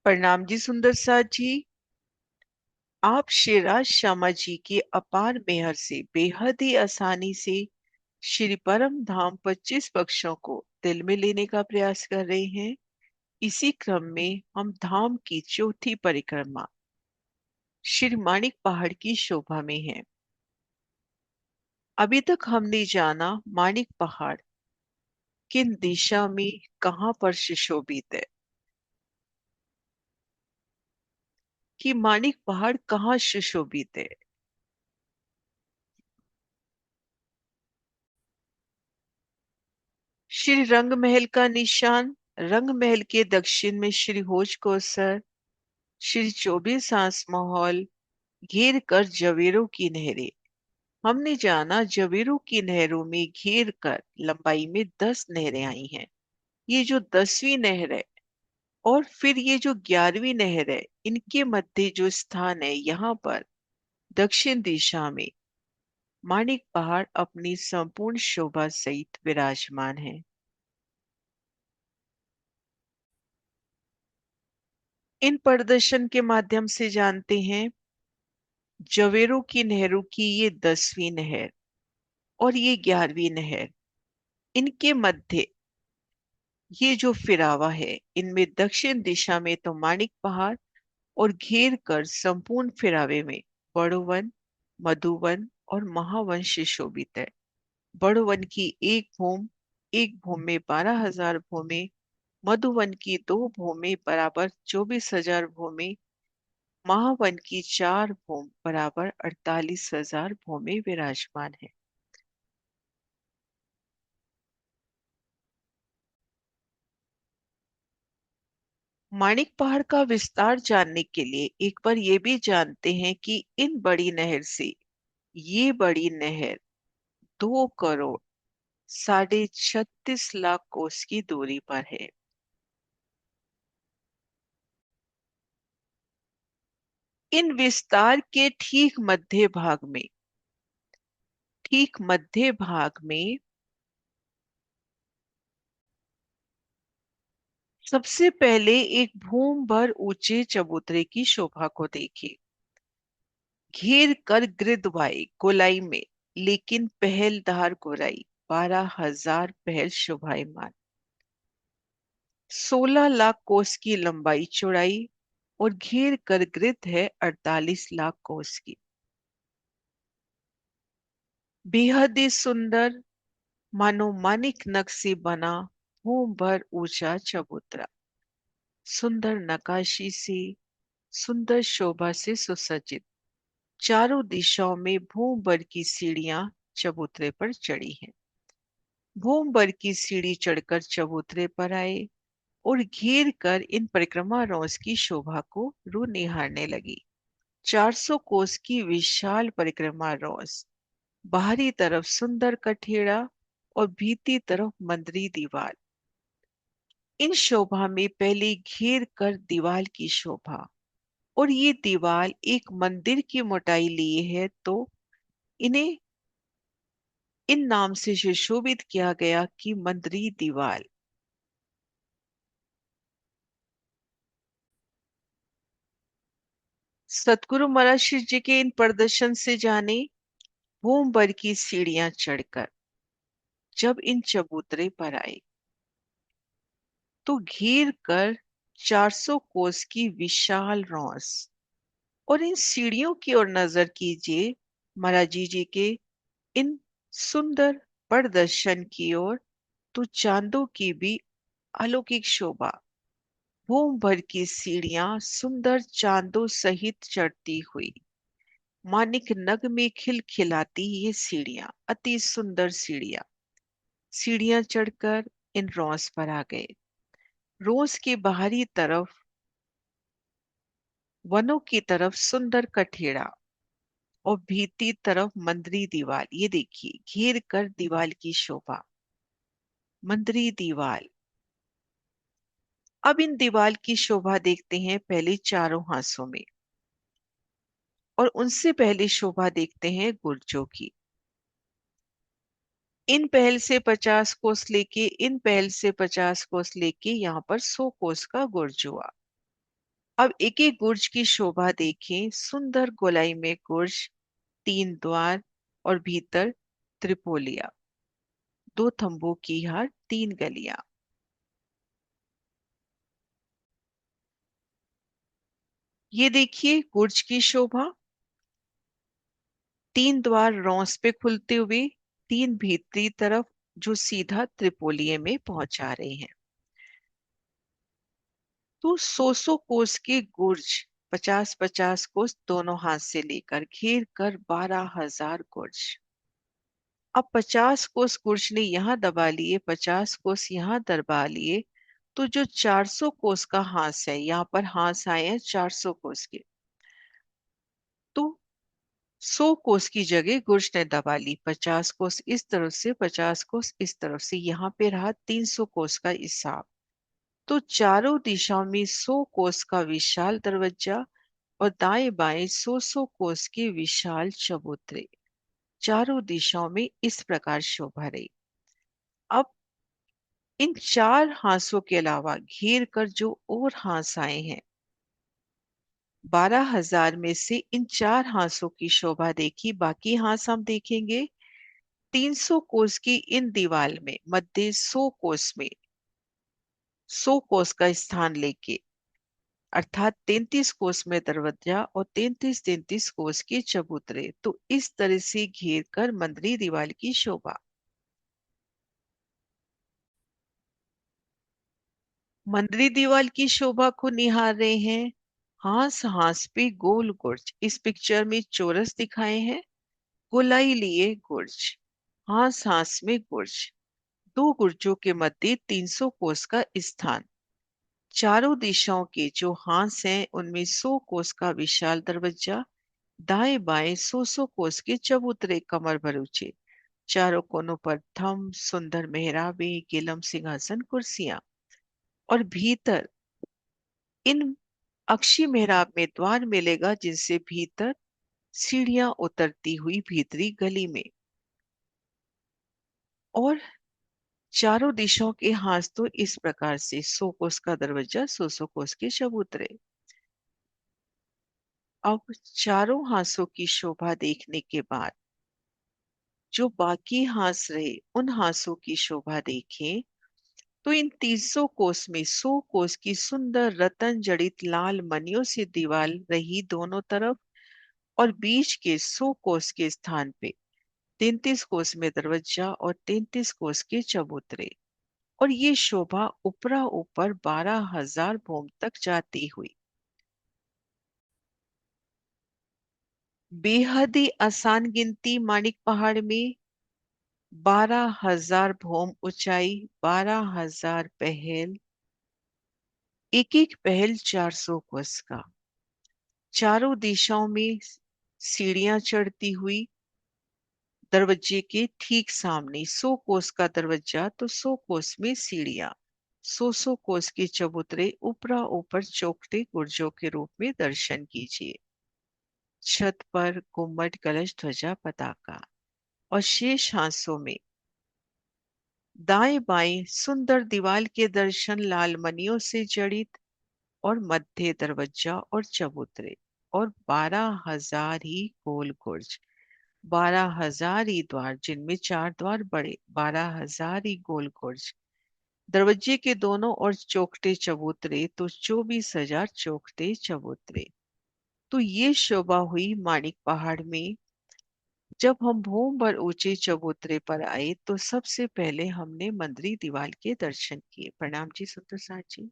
प्रणाम जी सुंदर साथ जी। आप शिवराज शर्मा जी की अपार मेहर से बेहद ही आसानी से श्री परम धाम 25 पक्षों को दिल में लेने का प्रयास कर रहे हैं। इसी क्रम में हम धाम की चौथी परिक्रमा श्री माणिक पहाड़ की शोभा में हैं। अभी तक हमने जाना माणिक पहाड़ किन दिशा में कहां पर सुशोभित है, कि माणिक पहाड़ कहाँ सुशोभित है। श्री रंग महल का निशान, रंग महल के दक्षिण में श्री होज कोसर, श्री 24 आस माहौल, घेर कर जवेरों की नहरें। हमने जाना जवेरों की नहरों में घेर कर लंबाई में 10 नहरें आई हैं। ये जो 10वीं नहर है और फिर ये जो 11वीं नहर है, इनके मध्य जो स्थान है, यहाँ पर दक्षिण दिशा में माणिक पहाड़ अपनी संपूर्ण शोभा सहित विराजमान है। इन प्रदर्शन के माध्यम से जानते हैं जवेरों की नहरों की ये 10वीं नहर और ये 11वीं नहर, इनके मध्य ये जो फिरावा है, इनमें दक्षिण दिशा में तो माणिक पहाड़ और घेर कर संपूर्ण फिरावे में बड़ोवन, मधुवन और महावन सुशोभित है। बड़ोवन की एक भूमि में 12,000 भूमि, मधुवन की 2 भूमि बराबर 24,000 भूमि, महावन की 4 भूमि बराबर 48,000 भूमि विराजमान है। माणिक पहाड़ का विस्तार जानने के लिए एक बार ये भी जानते हैं कि इन बड़ी नहर से ये बड़ी नहर 2 करोड़ 36.5 लाख कोस की दूरी पर है। इन विस्तार के ठीक मध्य भाग में सबसे पहले एक भूम भर ऊंचे चबूतरे की शोभा को देखिए। घेर कर गिरदवाई गोलाई में, लेकिन पहलदार गोलाई 12,000 पहल शोभायमान, 16 लाख कोस की लंबाई चौड़ाई और घेर कर गिरद है 48 लाख कोस की। बेहद ही सुंदर, मानो मानिक नक से बना भूम भर ऊंचा चबूतरा, सुंदर नकाशी से, सुंदर शोभा से सुसज्जित, चारों दिशाओं में भूम भर की सीढ़ियां चबूतरे पर चढ़ी हैं। भूम भर की सीढ़ी चढ़कर चबूतरे पर आए और घेर कर इन परिक्रमा रोज की शोभा को रू निहारने लगी। 400 कोस की विशाल परिक्रमा रोज, बाहरी तरफ सुंदर कठेड़ा और भीतरी तरफ मंदिरी दीवार। इन शोभा में पहले घेर कर दीवार की शोभा, और ये दीवार एक मंदिर की मोटाई लिए है, तो इन्हें इन नाम से सुशोभित किया गया कि मंदिरी दीवार। सतगुरु महाराज श्री जी के इन प्रदर्शन से जाने भूम भर की सीढ़ियां चढ़कर जब इन चबूतरे पर आए तो घेर कर 400 कोस की विशाल रौस, और इन सीढ़ियों की ओर नजर कीजिए महाराज जी के इन सुंदर प्रदर्शन की ओर, तो चांदों की भी अलौकिक शोभा। भूम भर की सीढ़ियां सुंदर चांदों सहित चढ़ती हुई, मानिक नग में खिलखिलाती ये सीढ़ियां, अति सुंदर सीढ़ियां। सीढ़ियां चढ़कर इन रोस पर आ गए। रोस के बाहरी तरफ वनों की तरफ सुंदर कठेड़ा और भीतरी तरफ मंदिरी दीवार। ये देखिए घेर कर दीवार की शोभा, मंदिरी दीवार। अब इन दीवार की शोभा देखते हैं पहले चारों हांसों में, और उनसे पहले शोभा देखते हैं गुर्जों की। इन पहल से 50 कोस लेके यहाँ पर 100 कोस का गुर्ज हुआ। अब एक एक गुर्ज की शोभा देखें। सुंदर गोलाई में गुर्ज, 3 द्वार और भीतर त्रिपोलिया, 2 थंबों की हर 3 गलियां। ये देखिए गुर्ज की शोभा। 3 द्वार रौंस पे खुलते हुए, 3 भीतरी तरफ जो सीधा त्रिपोलिये में पहुंचा रहे हैं। तो 100 कोस के गुर्ज, 50-50 कोस दोनों हाथ से लेकर घेर कर 12,000 गुर्ज। अब 50 कोस गुर्ज ने यहाँ दबा लिए, 50 कोस यहाँ दबा लिए, तो जो 400 कोस का हांस है, यहाँ पर हांस आए हैं 400 कोस के, तो 100 कोस की जगह गुर्ज ने दबा ली। 50 कोस इस तरफ से, 50 कोस इस तरफ से, यहाँ पे रहा 300 कोस का हिसाब। तो चारों दिशाओं में 100 कोस का विशाल दरवाजा और दाएं बाएं 100 कोस के विशाल चबूतरे चारों दिशाओं में इस प्रकार शोभा रही। अब इन 4 हांसों के अलावा घेर कर जो और हांस आए हैं, 12,000 में से इन 4 हांसों की शोभा देखी। बाकी हांस हम देखेंगे। 300 कोस की इन दीवार में मध्य 100 कोस में 100 कोस का स्थान लेके, अर्थात 33 कोस में दरवाजा और 33-33 कोस के चबूतरे, तो इस तरह से घेर कर मंदिरी दीवार की शोभा। मंदिरी दीवार की शोभा को निहार रहे हैं। हांस हांस पे गोल गुर्ज, इस पिक्चर में चौरस दिखाए हैं, गोलाई लिए गुर्ज, हांस हांस में गुर्ज, 2 गुर्जों के मध्य 300 कोस का स्थान। चारों दिशाओं के जो हांस हैं उनमें 100 कोस का विशाल दरवाजा, दाएं बाएं 100 कोस के चबूतरे कमर भर ऊंचे, चारों कोनों पर थंब, सुंदर मेहराबे, गिलम सिंहासन, कुर्सियां, और भीतर इन अक्षी मेहराब में द्वार मिलेगा जिनसे भीतर सीढ़ियां उतरती हुई भीतरी गली में, और चारों दिशाओं के हांस तो इस प्रकार से 100 कोस का दरवाजा, 100 कोस के चबूतरे। अब चारों हांसों की शोभा देखने के बाद जो बाकी हांस रहे उन हांसों की शोभा देखें, तो इन 300 कोस में 100 कोस की सुंदर रतन जड़ित लाल मणियों से दीवार रही दोनों तरफ, और बीच के 100 कोस के स्थान पे 33 कोस में दरवाजा और 33 कोस के चबूतरे, और ये शोभा ऊपरा ऊपर 12,000 भूम तक जाती हुई। बेहद ही आसान गिनती माणिक पहाड़ में 12,000 भौम ऊंचाई, 12,000 पहल, एक एक पहल 400 कोस का, चारों दिशाओं में सीढ़ियां चढ़ती हुई, दरवाजे के ठीक सामने 100 कोस का दरवाजा तो 100 कोस में सीढ़ियां, 100 कोस के चबूतरे, ऊपरा ऊपर चौखटे गुर्जों के रूप में दर्शन कीजिए। छत पर गुम्मट, कलश, ध्वजा, पताका, और शेष हांसों में दाएं बाएं सुंदर दीवार के दर्शन लाल मणियों से जड़ित, और मध्य दरवाजा और चबूतरे, और 12,000 ही गोल गुर्ज, 12,000 ही द्वार जिनमें 4 द्वार बड़े, 12,000 ही गोल गुर्ज, दरवाजे के दोनों ओर चौखटे चबूतरे तो 24,000 चौखटे चबूतरे। तो ये शोभा हुई माणिक पहाड़ में। जब हम भूम भर ऊंचे चबूतरे पर आए तो सबसे पहले हमने मंदिरी दीवार के दर्शन किए। प्रणाम जी सुंदर साथ जी।